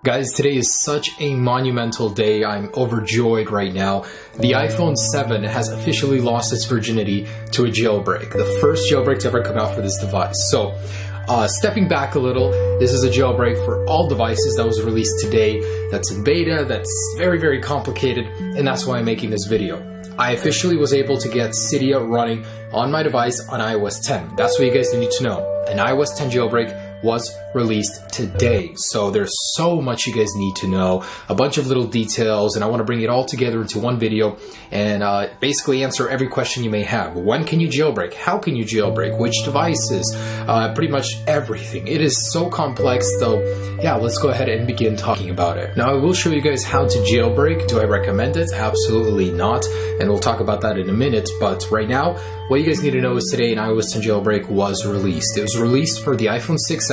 Guys, today is such a monumental day. I'm overjoyed right now. The iPhone 7 has officially lost its virginity to a jailbreak. The first jailbreak to ever come out for this device. So, stepping back a little, this is a jailbreak for all devices that was released today. That's in beta, that's very, very complicated, and that's why I'm making this video. I officially was able to get Cydia running on my device on iOS 10. That's what you guys need to know. An iOS 10 jailbreak was released today. So there's so much you guys need to know, a bunch of little details, and I want to bring it all together into one video and basically answer every question you may have. When can you jailbreak? How can you jailbreak? Which devices? Pretty much everything. It is so complex, though. Yeah, let's go ahead and begin talking about it. Now, I will show you guys how to jailbreak. Do I recommend it? Absolutely not, and we'll talk about that in a minute. But right now, what you guys need to know is today an iOS 10 jailbreak was released. It was released for the iPhone 6s,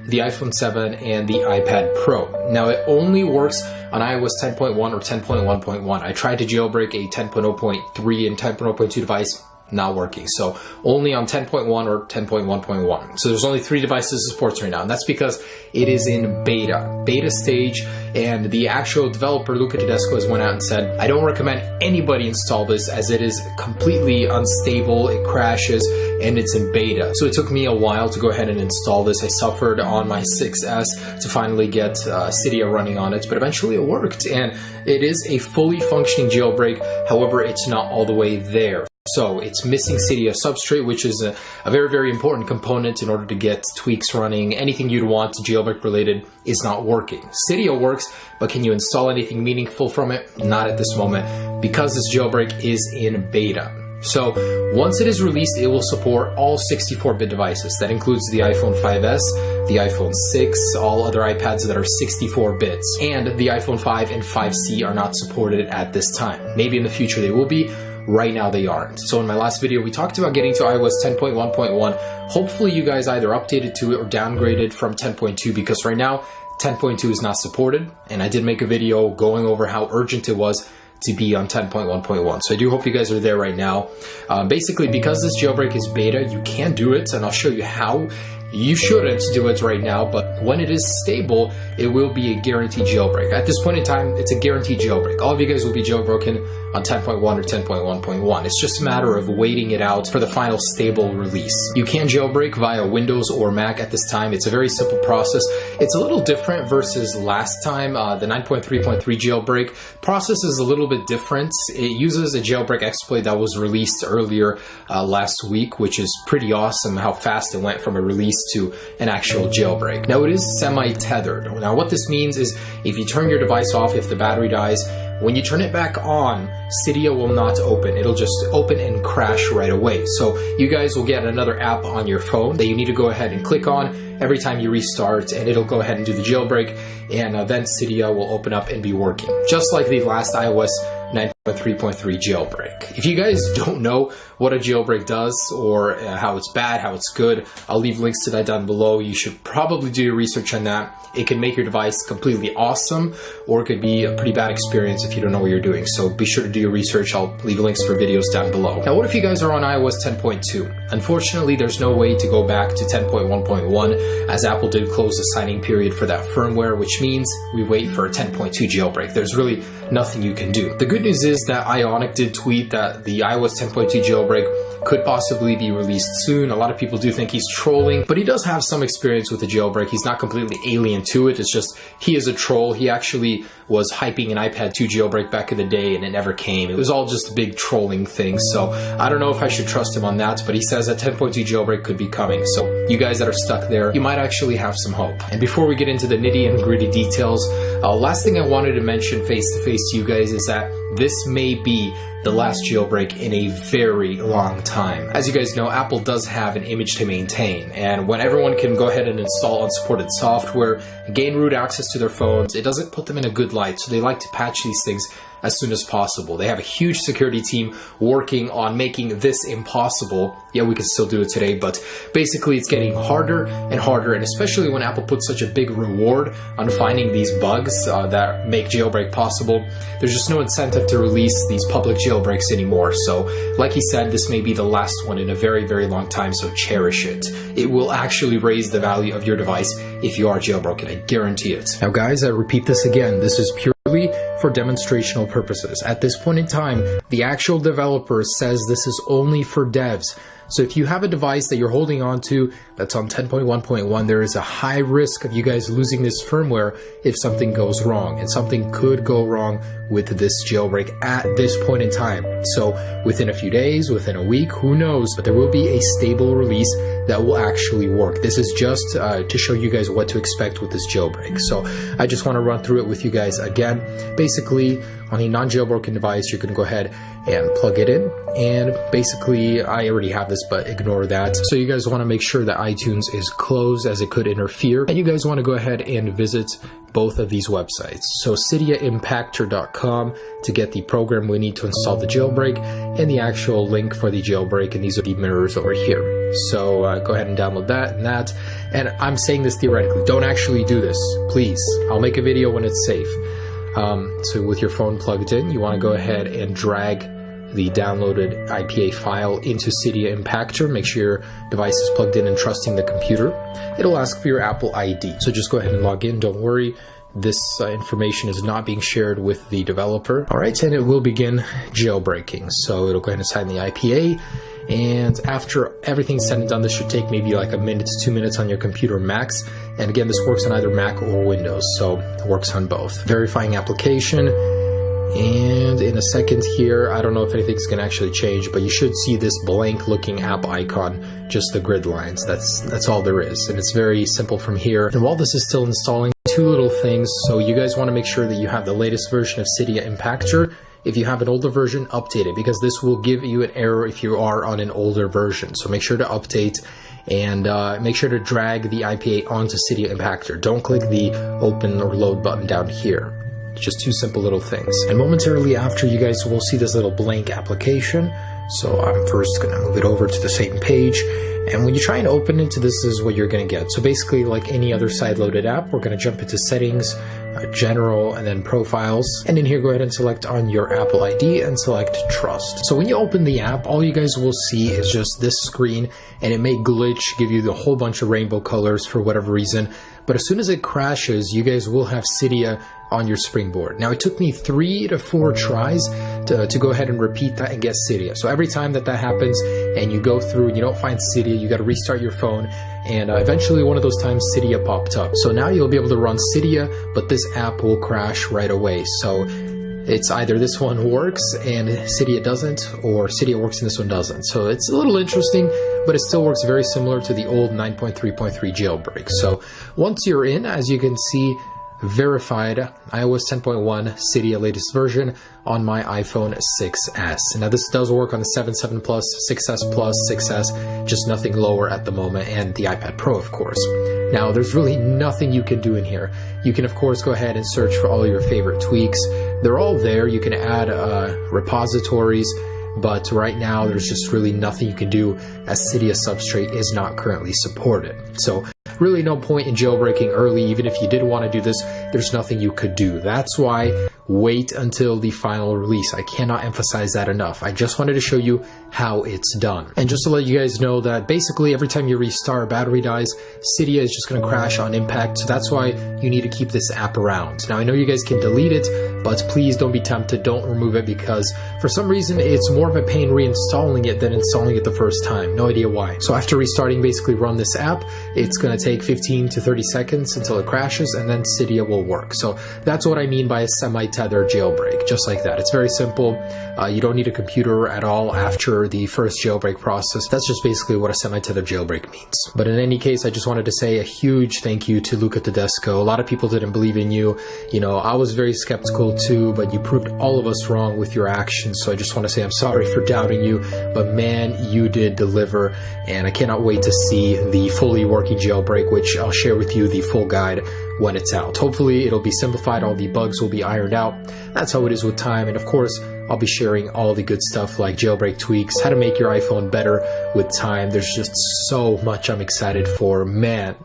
the iPhone 7, and the iPad Pro. Now, it only works on iOS 10.1 or 10.1.1. I tried to jailbreak a 10.0.3 and 10.0.2 device, not working. So only on 10.1 or 10.1.1. So there's only 3 devices it supports right now, and that's because it is in beta stage, and the actual developer, Luca Tedesco, has went out and said, I don't recommend anybody install this as it is completely unstable, it crashes, and it's in beta. So it took me a while to go ahead and install this. I suffered on my 6S to finally get Cydia running on it, but eventually it worked, and it is a fully functioning jailbreak. However, it's not all the way there. So it's missing Cydia substrate, which is a very, very important component in order to get tweaks running. Anything you'd want jailbreak related is not working. Cydia works, but can you install anything meaningful from it? Not at this moment, because this jailbreak is in beta. So once it is released, it will support all 64-bit devices. That includes the iPhone 5S, the iPhone 6, all other iPads that are 64 bits, and the iPhone 5 and 5C are not supported at this time. Maybe in the future they will be. Right now they aren't. So in my last video, we talked about getting to iOS 10.1.1. Hopefully you guys either updated to it or downgraded from 10.2, because right now 10.2 is not supported. And I did make a video going over how urgent it was to be on 10.1.1. So I do hope you guys are there right now. Basically, because this jailbreak is beta, you can do it, and I'll show you how. You shouldn't do it right now, but when it is stable, it will be a guaranteed jailbreak. At this point in time, it's a guaranteed jailbreak. All of you guys will be jailbroken on 10.1 or 10.1.1. It's just a matter of waiting it out for the final stable release. You can jailbreak via Windows or Mac at this time. It's a very simple process. It's a little different versus last time, the 9.3.3 jailbreak. Process is a little bit different. It uses a jailbreak exploit that was released earlier last week, which is pretty awesome how fast it went from a release to an actual jailbreak. Now, it is semi-tethered. Now, what this means is if you turn your device off, if the battery dies, when you turn it back on, Cydia will not open. It'll just open and crash right away. So you guys will get another app on your phone that you need to go ahead and click on every time you restart, and it'll go ahead and do the jailbreak, and then Cydia will open up and be working, just like the last iOS 9.3.3 jailbreak. If you guys don't know what a jailbreak does, or how it's bad, how it's good, I'll leave links to that down below. You should probably do your research on that. It can make your device completely awesome, or it could be a pretty bad experience if you don't know what you're doing. So be sure to do your research. I'll leave links for videos down below. Now, what if you guys are on iOS 10.2? Unfortunately, there's no way to go back to 10.1.1, as Apple did close the signing period for that firmware, which means we wait for a 10.2 jailbreak. There's really nothing you can do. The good news is that Ionic did tweet that the iOS 10.2 jailbreak could possibly be released soon. A lot of people do think he's trolling, but he does have some experience with the jailbreak. He's not completely alien to it. It's just he is a troll. He actually was hyping an iPad 2 jailbreak back in the day, and it never came. It was all just a big trolling thing. So I don't know if I should trust him on that, but he says that 10.2 jailbreak could be coming. So you guys that are stuck there, you might actually have some hope. And before we get into the nitty and gritty details, last thing I wanted to mention face to face to you guys is that this may be the last jailbreak in a very long time. As you guys know, Apple does have an image to maintain, and when everyone can go ahead and install unsupported software, gain root access to their phones, it doesn't put them in a good light, so they like to patch these things as soon as possible. They have a huge security team working on making this impossible. Yeah, we can still do it today, but basically it's getting harder and harder, and especially when Apple puts such a big reward on finding these bugs that make jailbreak possible, there's just no incentive to release these public jailbreaks jailbreaks anymore. So like he said, this may be the last one in a very, very long time, so cherish it. It will actually raise the value of your device if you are jailbroken, I guarantee it. Now guys, I repeat this again, this is purely for demonstrational purposes. At this point in time, the actual developer says this is only for devs. So if you have a device that you're holding on to that's on 10.1.1, there is a high risk of you guys losing this firmware if something goes wrong, and something could go wrong with this jailbreak at this point in time. So within a few days, within a week, who knows, but there will be a stable release that will actually work. This is just to show you guys what to expect with this jailbreak. So I just want to run through it with you guys again. Basically, on a non-jailbroken device, you can go ahead and plug it in, and basically I already have this, but ignore that. So you guys want to make sure that iTunes is closed, as it could interfere, and you guys want to go ahead and visit both of these websites. So CydiaImpactor.com to get the program we need to install the jailbreak, and the actual link for the jailbreak, and these are the mirrors over here. So go ahead and download that and that. And I'm saying this theoretically, don't actually do this, please. I'll make a video when it's safe. So with your phone plugged in, you want to go ahead and drag the downloaded IPA file into Cydia Impactor. Make sure your device is plugged in and trusting the computer. It'll ask for your Apple ID. So just go ahead and log in. Don't worry, this information is not being shared with the developer. All right, and it will begin jailbreaking. So it'll go ahead and assign the IPA. And after everything's said and done, this should take maybe like a minute to 2 minutes on your computer max. And again, this works on either Mac or Windows, so it works on both. Verifying application. And in a second here, I don't know if anything's going to actually change, but you should see this blank looking app icon, just the grid lines. That's all there is. And it's very simple from here. And while this is still installing, two little things. So you guys want to make sure that you have the latest version of Cydia Impactor. If you have an older version, update it, because this will give you an error if you are on an older version. So make sure to update, and make sure to drag the IPA onto Cydia Impactor. Don't click the open or load button down here. Just two simple little things. And momentarily after, you guys will see this little blank application. So I'm first going to move it over to the same page. And when you try and open it, this is what you're going to get. So basically, like any other side-loaded app, we're going to jump into Settings, General, and then Profiles. And in here, go ahead and select on your Apple ID and select Trust. So when you open the app, all you guys will see is just this screen, and it may glitch, give you the whole bunch of rainbow colors for whatever reason. But as soon as it crashes, you guys will have Cydia on your springboard. Now, it took me 3 to 4 tries to go ahead and repeat that and get Cydia. So every time that happens and you go through and you don't find Cydia, you got to restart your phone, and eventually one of those times Cydia popped up. So now you'll be able to run Cydia, but this app will crash right away. So it's either this one works and Cydia doesn't, or Cydia works and this one doesn't. So it's a little interesting, but it still works very similar to the old 9.3.3 jailbreak. So once you're in, as you can see, verified iOS 10.1 Cydia latest version on my iPhone 6s. Now this does work on the 7 Plus, 6s Plus, 6s, just nothing lower at the moment, and the iPad Pro, of course. Now there's really nothing you can do in here. You can of course go ahead and search for all your favorite tweaks. They're all there. You can add repositories, but right now there's just really nothing you can do, as Cydia substrate is not currently supported. So really no point in jailbreaking early. Even if you did want to do this, there's nothing you could do. That's why wait until the final release. I cannot emphasize that enough. I just wanted to show you how it's done. And just to let you guys know that basically every time you restart, battery dies, Cydia is just going to crash on impact. So that's why you need to keep this app around. Now I know you guys can delete it, but please don't be tempted. Don't remove it, because for some reason it's more of a pain reinstalling it than installing it the first time. No idea why. So after restarting, basically run this app. It's going to take 15 to 30 seconds until it crashes, and then Cydia will work. So that's what I mean by a semi-tethered jailbreak, just like that. It's very simple. You don't need a computer at all after the first jailbreak process. That's just basically what a semi-tethered jailbreak means. But in any case, I just wanted to say a huge thank you to Luca Tedesco. A lot of people didn't believe in you. You know, I was very skeptical too, but you proved all of us wrong with your actions. So I just want to say I'm sorry for doubting you, but man, you did deliver, and I cannot wait to see the fully working jailbreak, which I'll share with you the full guide when it's out. Hopefully it'll be simplified, all the bugs will be ironed out. That's how it is with time, and of course I'll be sharing all the good stuff like jailbreak tweaks, how to make your iPhone better with time. There's just so much I'm excited for. Man,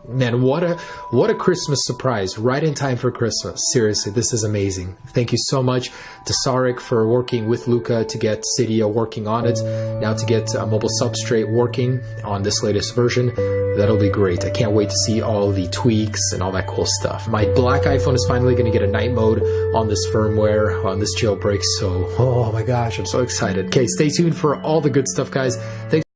what a Christmas surprise, right in time for Christmas. Seriously, this is amazing. Thank you so much to Sarek for working with Luca to get Cydia working on it. Now to get a mobile substrate working on this latest version. That'll be great. I can't wait to see all the tweaks and all that cool stuff. My black iPhone is finally going to get a night mode on this firmware, on this jailbreak. So, oh my gosh, I'm so excited. Okay, stay tuned for all the good stuff, guys. Thanks.